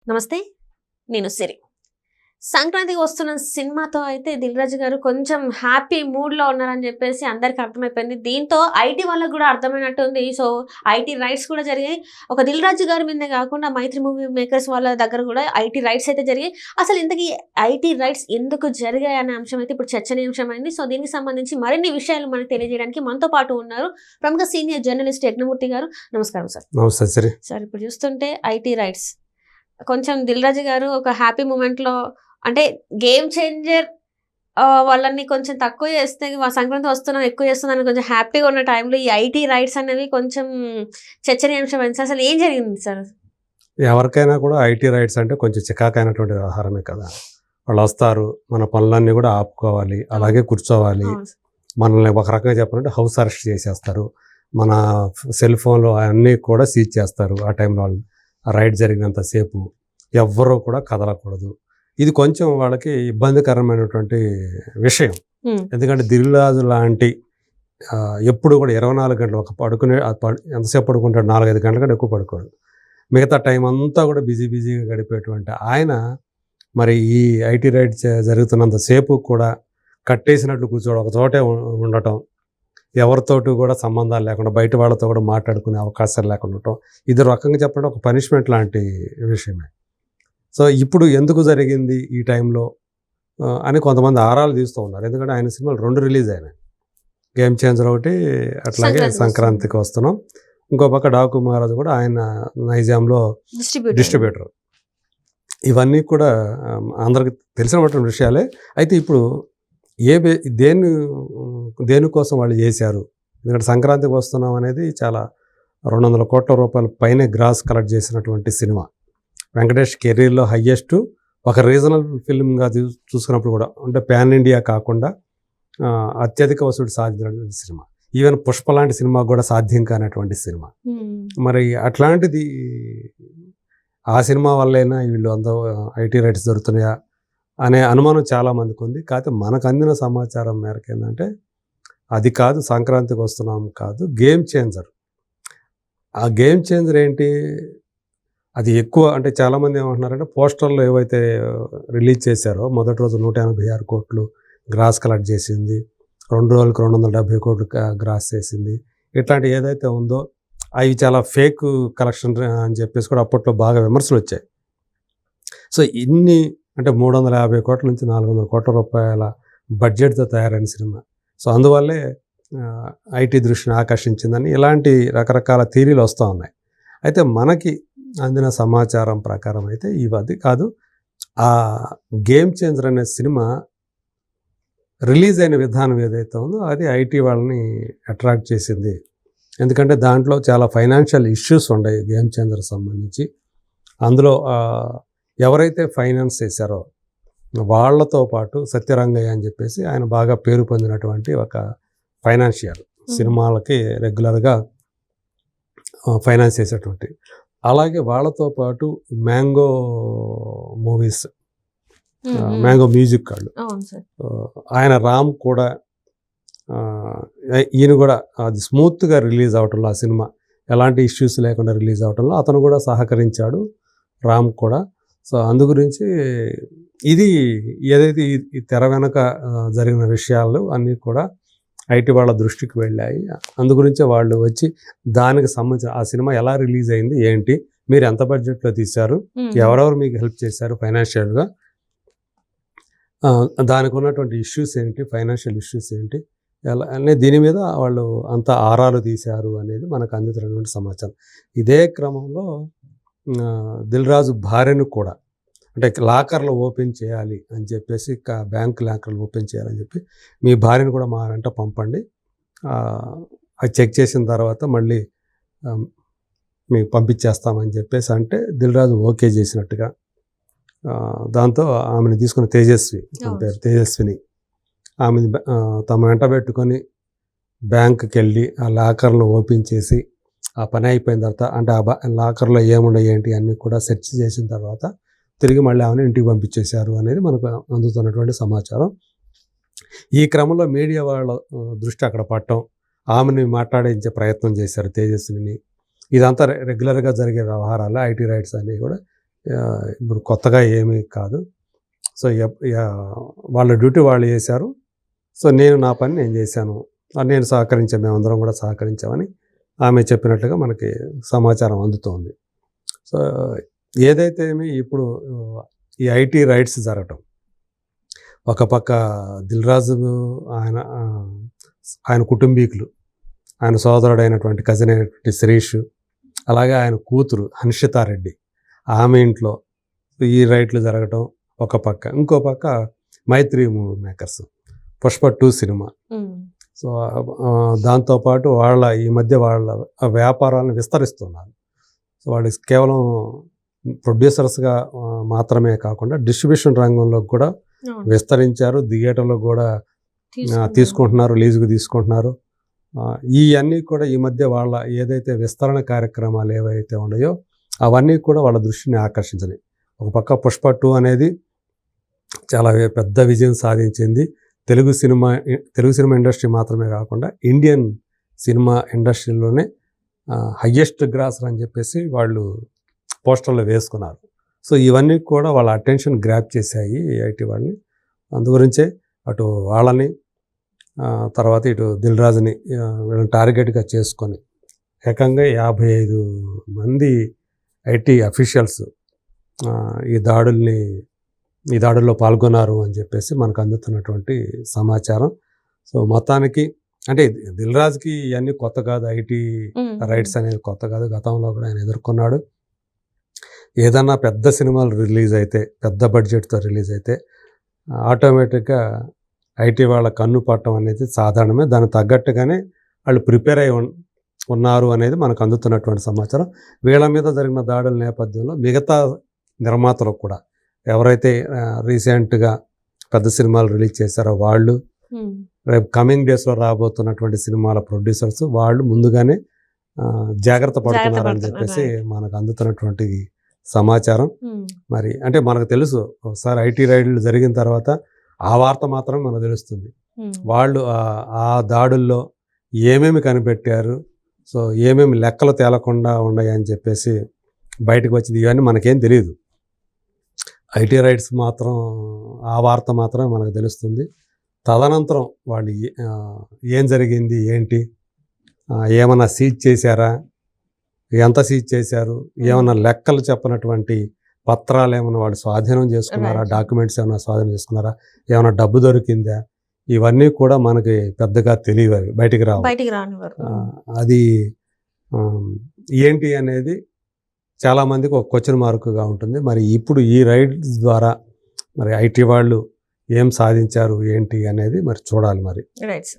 నమస్తే. నేను సిరి. సంక్రాంతికి వస్తున్న సినిమాతో అయితే దిల్ రాజు గారు కొంచెం హ్యాపీ మూడ్‌లో ఉన్నారని చెప్పేసి అందరికి అర్థమైపోయింది. దీంతో ఐటీ వాళ్ళకి కూడా అర్థమైనట్టుంది. సో, ఐటీ రైట్స్ కూడా జరిగాయి. ఒక దిల్ రాజు గారి మీదనే కాకుండా మైత్రి మూవీ మేకర్స్ వాళ్ళ దగ్గర కూడా ఐటీ రైట్స్ అయితే జరిగాయి. అసలు ఇంతకీ ఐటీ రైట్స్ ఎందుకు జరిగాయి అనే అంశం అయితే ఇప్పుడు చర్చనీయాంశమైంది. సో, దీనికి సంబంధించి మరిన్ని విషయాలు మనకు తెలియజేయడానికి మనతో పాటు ఉన్నారు ప్రముఖ సీనియర్ జర్నలిస్ట్ యజ్ఞమూర్తి గారు. నమస్కారం సార్. నమస్తే సిరి. సార్, ఇప్పుడు చూస్తుంటే ఐటీ రైట్స్ కొంచెం దిల్ రాజు గారు ఒక హ్యాపీ మూమెంట్‌లో అంటే గేమ్ చేంజర్ వాళ్ళని కొంచెం తక్కువ చేస్తే సంక్రాంతి వస్తున్నాం ఎక్కువ చేస్తుందని కొంచెం హ్యాపీగా ఉన్న టైంలో ఈ ఐటీ రైట్స్ అనేవి కొంచెం చర్చనీయాంశమైంది సార్. అసలు ఏం జరిగింది సార్? ఎవరికైనా కూడా ఐటీ రైట్స్ అంటే కొంచెం చికాకైనటువంటి వ్యవహారమే కదా. వాళ్ళు వస్తారు, మన పనులన్నీ కూడా ఆపుకోవాలి, అలాగే కూర్చోవాలి. మనల్ని ఒక రకంగా చెప్పాలంటే హౌస్ అరెస్ట్ చేసేస్తారు. మన సెల్ ఫోన్లు అన్నీ కూడా సీజ్ చేస్తారు. ఆ టైంలో వాళ్ళు రైడ్ జరిగినంతసేపు ఎవ్వరూ కూడా కదలకూడదు. ఇది కొంచెం వాళ్ళకి ఇబ్బందికరమైనటువంటి విషయం. ఎందుకంటే దిల్ రాజు లాంటి ఎప్పుడు కూడా 24 గంటలు ఒక పడుకునే ఎంతసేపు పడుకుంటాడు, 4-5 గంటల కంటే ఎక్కువ పడుకోడు. మిగతా టైం అంతా కూడా బిజీగా గడిపేటువంటి ఆయన మరి ఈ ఐటీ రైడ్ జరుగుతున్నంతసేపు కూడా కట్టేసినట్లు కూర్చోవడం, ఒక చోటే ఉండటం, ఎవరితోటి కూడా సంబంధాలు లేకుండా బయట వాళ్ళతో కూడా మాట్లాడుకునే అవకాశాలు లేకుండా ఉండటం, ఇది రకంగా చెప్పడం ఒక పనిష్మెంట్ లాంటి విషయమే. సో ఇప్పుడు ఎందుకు జరిగింది ఈ టైంలో అని కొంతమంది ఆరాలు తీస్తూ ఉన్నారు. ఎందుకంటే ఆయన సినిమాలు 2 రిలీజ్ అయినాయి. గేమ్ చేంజర్ ఒకటి, అట్లాగే సంక్రాంతికి వస్తున్నాం. ఇంకో పక్క డాకు మహారాజు కూడా ఆయన నైజాంలో డిస్ట్రిబ్యూటర్. ఇవన్నీ కూడా అందరికి తెలిసినటువంటి విషయాలే. అయితే ఇప్పుడు దేనికోసం వాళ్ళు చేశారు? ఎందుకంటే సంక్రాంతికి వస్తున్నాం అనేది చాలా 200 కోట్ల రూపాయల పైనే గ్రాస్ కలెక్ట్ చేసినటువంటి సినిమా. వెంకటేష్ కెరీర్లో హయ్యెస్ట్, ఒక రీజనల్ ఫిల్మ్గా చూసుకున్నప్పుడు కూడా, అంటే ప్యాన్ ఇండియా కాకుండా అత్యధిక వసూలు సాధించినటువంటి సినిమా. ఈవెన్ పుష్ప లాంటి సినిమా కూడా సాధ్యం కానటువంటి సినిమా. మరి అట్లాంటిది ఆ సినిమా వల్లైనా వీళ్ళు అందరూ ఐటీ రైట్స్ దొరుకుతున్నాయా అనే అనుమానం చాలామందికి ఉంది. కాకపోతే మనకు అందిన సమాచారం మేరకు ఏంటంటే అది కాదు, సంక్రాంతికి వస్తున్నాం కాదు, గేమ్ చేంజర్. ఆ గేమ్ చేంజర్ ఏంటి, అది ఎక్కువ అంటే చాలామంది ఏమంటున్నారంటే పోస్టర్లు ఏవైతే రిలీజ్ చేశారో మొదటి రోజు 186 కోట్లు గ్రాస్ కలెక్ట్ చేసింది, 2 రోజులకు 270 కోట్లు గ్రాస్ చేసింది, ఇట్లాంటి ఏదైతే ఉందో అవి చాలా ఫేక్ కలెక్షన్ అని చెప్పేసి కూడా అప్పట్లో బాగా విమర్శలు వచ్చాయి. సో ఇన్ని అంటే 350 కోట్ల నుంచి 400 కోట్ల రూపాయల బడ్జెట్తో తయారైన సినిమా. సో అందువల్లే ఐటీ దృష్టిని ఆకర్షించిందని ఇలాంటి రకరకాల థియరీలు వస్తూ ఉన్నాయి. అయితే మనకి అందిన సమాచారం ప్రకారం అయితే ఇవది కాదు, ఆ గేమ్ చేంజర్ అనే సినిమా రిలీజ్ అయిన విధానం ఏదైతే ఉందో అది ఐటీ వాళ్ళని అట్రాక్ట్ చేసింది. ఎందుకంటే దాంట్లో చాలా ఫైనాన్షియల్ ఇష్యూస్ ఉన్నాయి గేమ్ చేంజర్ సంబంధించి. అందులో ఎవరైతే ఫైనాన్స్ చేశారో వాళ్లతో పాటు సత్యరంగయ్య అని చెప్పేసి ఆయన బాగా పేరు పొందినటువంటి ఒక ఫైనాన్షియర్, సినిమాలకి రెగ్యులర్గా ఫైనాన్స్ చేసేటువంటి, అలాగే వాళ్ళతో పాటు మ్యాంగో మూవీస్, మ్యాంగో మ్యూజిక్ వాళ్ళు, ఆయన రామ్ కూడా, ఈయన కూడా అది స్మూత్గా రిలీజ్ అవటంలో, ఆ సినిమా ఎలాంటి ఇష్యూస్ లేకుండా రిలీజ్ అవటంలో అతను కూడా సహకరించాడు, రామ్ కూడా. సో అందు గురించి ఇది ఏదైతే ఈ తెర వెనక జరిగిన విషయాలు అన్నీ కూడా ఐటీ వాళ్ళ దృష్టికి వెళ్ళాయి. అందు గురించే వాళ్ళు వచ్చి దానికి సంబంధించిన ఆ సినిమా ఎలా రిలీజ్ అయింది, ఏంటి, మీరు ఎంత బడ్జెట్లో తీశారు, ఎవరెవరు మీకు హెల్ప్ చేశారు ఫైనాన్షియల్గా, దానికి ఉన్నటువంటి ఇష్యూస్ ఏంటి, ఫైనాన్షియల్ ఇష్యూస్ ఏంటి, ఎలా అనే దీని మీద వాళ్ళు అంత ఆరాలు తీశారు అనేది మనకు అందుతున్నటువంటి సమాచారం. ఇదే క్రమంలో దిల్ రాజు భార్యను కూడా, అంటే లాకర్లు ఓపెన్ చేయాలి అని చెప్పేసి, బ్యాంక్ లాకర్లు ఓపెన్ చేయాలని చెప్పి మీ భార్యను కూడా మా వెంట పంపండి, అది చెక్ చేసిన తర్వాత మళ్ళీ మీకు పంపించేస్తామని చెప్పేసి అంటే దిల్ రాజు ఓకే చేసినట్టుగా. దాంతో ఆమెను తీసుకున్న తేజస్విని ఆమెను తమ వెంట పెట్టుకొని బ్యాంకుకి వెళ్ళి ఆ లాకర్లు ఓపెన్ చేసి ఆ పని అయిపోయిన తర్వాత, అంటే ఆ లాకర్లో ఏముండే ఏంటి అన్నీ కూడా సెర్చ్ చేసిన తర్వాత తిరిగి మళ్ళీ ఆమెను ఇంటికి పంపించేశారు అనేది మనకు అందుతున్నటువంటి సమాచారం. ఈ క్రమంలో మీడియా వాళ్ళ దృష్టి అక్కడ పట్టడం, ఆమెను మాట్లాడించే ప్రయత్నం చేశారు తేజస్విని. ఇదంతా రెగ్యులర్గా జరిగే వ్యవహారాలు, ఐటీ రైట్స్ అనేవి కూడా ఇప్పుడు కొత్తగా ఏమీ కాదు. సో వాళ్ళ డ్యూటీ వాళ్ళు చేశారు. సో నేను నా పని నేను చేశాను, నేను సహకరించాను, మేమందరం కూడా సహకరించామని ఆమె చెప్పినట్లుగా మనకి సమాచారం అందుతోంది. సో ఏదైతే ఇప్పుడు ఈ ఐటీ రైట్స్ జరగటం, ఒక పక్క దిల్ రాజు ఆయన కుటుంబీకులు, ఆయన సోదరుడైనటువంటి కజిన్ అయినటువంటి శిరీష్, అలాగే ఆయన కూతురు హన్షితారెడ్డి, ఆమె ఇంట్లో ఈ రైట్లు జరగటం ఒక పక్క, ఇంకో పక్క Mythri movie makers Pushpa 2 cinema. So దాంతోపాటు ఈ మధ్య వాళ్ళ వ్యాపారాలను విస్తరిస్తున్నారు. సో వాళ్ళు కేవలం ప్రొడ్యూసర్స్గా మాత్రమే కాకుండా డిస్ట్రిబ్యూషన్ రంగంలో కూడా విస్తరించారు. థియేటర్లో కూడా తీసుకుంటున్నారు, లీజుకు తీసుకుంటున్నారు. ఇవన్నీ కూడా ఈ మధ్య వాళ్ళ ఏదైతే విస్తరణ కార్యక్రమాలు ఏవైతే ఉన్నాయో అవన్నీ కూడా వాళ్ళ దృష్టిని ఆకర్షించినాయి. ఒక పక్క పుష్ప 2 అనేది చాలా పెద్ద విజయం సాధించింది. తెలుగు సినిమా ఇండస్ట్రీ మాత్రమే కాకుండా ఇండియన్ సినిమా ఇండస్ట్రీలోనే హయ్యెస్ట్ గ్రాసర్ అని చెప్పేసి వాళ్ళు పోస్టర్లో వేసుకున్నారు. సో ఇవన్నీ కూడా వాళ్ళ అటెన్షన్ గ్రాప్ చేశాయి ఐటీ వాళ్ళని. అందుగురించే అటు వాళ్ళని తర్వాత ఇటు దిల్ రాజుని వీళ్ళని టార్గెట్గా చేసుకొని ఏకంగా 55 మంది ఐటీ అఫీషియల్స్ ఈ దాడుల్లో పాల్గొన్నారు అని చెప్పేసి మనకు అందుతున్నటువంటి సమాచారం. సో మొత్తానికి అంటే దిల్ రాజుకి ఇవన్నీ కొత్త కాదు, ఐటీ రైట్స్ అనేది కొత్త కాదు, గతంలో కూడా ఆయన ఎదుర్కొన్నాడు. ఏదన్నా పెద్ద సినిమాలు రిలీజ్ అయితే, పెద్ద బడ్జెట్తో రిలీజ్ అయితే ఆటోమేటిక్గా ఐటీ వాళ్ళ కన్ను పట్టడం అనేది సాధారణమే. దానికి తగ్గట్టుగానే వాళ్ళు ప్రిపేర్ అయి ఉన్నారు అనేది మనకు అందుతున్నటువంటి సమాచారం. వీళ్ళ మీద జరిగిన దాడుల నేపథ్యంలో మిగతా నిర్మాతలు కూడా ఎవరైతే రీసెంట్గా పెద్ద సినిమాలు రిలీజ్ చేశారో వాళ్ళు, రేపు కమింగ్ డేస్లో రాబోతున్నటువంటి సినిమాల ప్రొడ్యూసర్స్ వాళ్ళు ముందుగానే జాగ్రత్త పడుతున్నారని చెప్పేసి మనకు అందుతున్నటువంటి సమాచారం. మరి అంటే మనకు తెలుసు, ఒకసారి ఐటీ రైడ్లు జరిగిన తర్వాత ఆ వార్త మాత్రమే మనకు తెలుస్తుంది. వాళ్ళు ఆ దాడుల్లో ఏమేమి కనిపెట్టారు, సో ఏమేమి లెక్కలు తేలకుండా ఉన్నాయి అని చెప్పేసి బయటకు వచ్చింది. ఇవన్నీ మనకేం తెలియదు. ఐటీ రైట్స్ మాత్రం ఆ వార్త మాత్రమే మనకు తెలుస్తుంది. తదనంతరం వాళ్ళు ఏం జరిగింది, ఏంటి, ఏమన్నా సీజ్ చేశారా, ఎంత సీజ్ చేశారు, ఏమన్నా లెక్కలు చెప్పనటువంటి పత్రాలు ఏమైనా వాళ్ళు స్వాధీనం చేసుకున్నారా, డాక్యుమెంట్స్ ఏమైనా స్వాధీనం చేసుకున్నారా, ఏమైనా డబ్బు దొరికిందా, ఇవన్నీ కూడా మనకి పెద్దగా తెలియవు, బయటికి రానివ్వరు. అది ఏంటి అనేది చాలామందికి ఒక క్వశ్చన్ మార్కుగా ఉంటుంది. మరి ఇప్పుడు ఈ రైడ్స్ ద్వారా మరి ఐటీ వాళ్ళు ఏం సాధించారు ఏంటి అనేది మరి చూడాలి. మరి రైట్.